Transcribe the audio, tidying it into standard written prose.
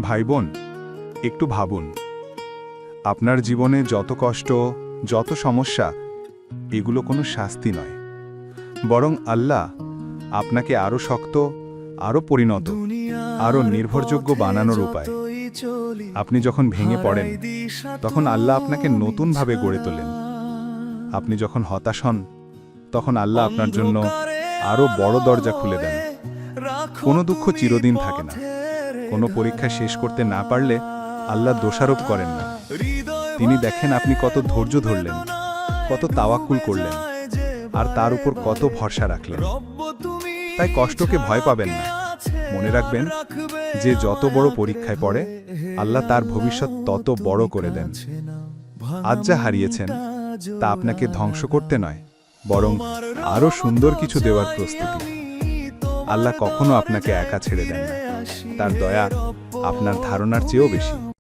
ভাই বোন, একটু ভাবুন, আপনার জীবনে যত কষ্ট, যত সমস্যা, এগুলো কোনো শাস্তি নয়, বরং আল্লাহ আপনাকে আরও শক্ত, আরও পরিণত, আরও নির্ভরযোগ্য বানানোর উপায়। আপনি যখন ভেঙে পড়েন, তখন আল্লাহ আপনাকে নতুনভাবে গড়ে তোলেন। আপনি যখন হতাশ হন, তখন আল্লাহ আপনার জন্য আরও বড় দরজা খুলে দেন। কোনো দুঃখ চিরদিন থাকে না। কোনো পরীক্ষা শেষ করতে না পারলে আল্লাহ দোষারোপ করেন না। তিনি দেখেন আপনি কত ধৈর্য ধরলেন, কত তাওয়াক্কুল করলেন, আর তার উপর কত ভরসা রাখলেন। তাই কষ্টকে ভয় পাবেন না। মনে রাখবেন যে যত বড় পরীক্ষায় পড়ে, আল্লাহ তার ভবিষ্যৎ তত বড় করে দেন। আজ যা হারিয়েছেন তা আপনাকে ধ্বংস করতে নয়, বরং আরও সুন্দর কিছু দেওয়ার প্রস্তুতি। আল্লাহ কখনো আপনাকে একা ছেড়ে দেন না। তার দয়া আপনার ধারণার চেয়েও বেশি।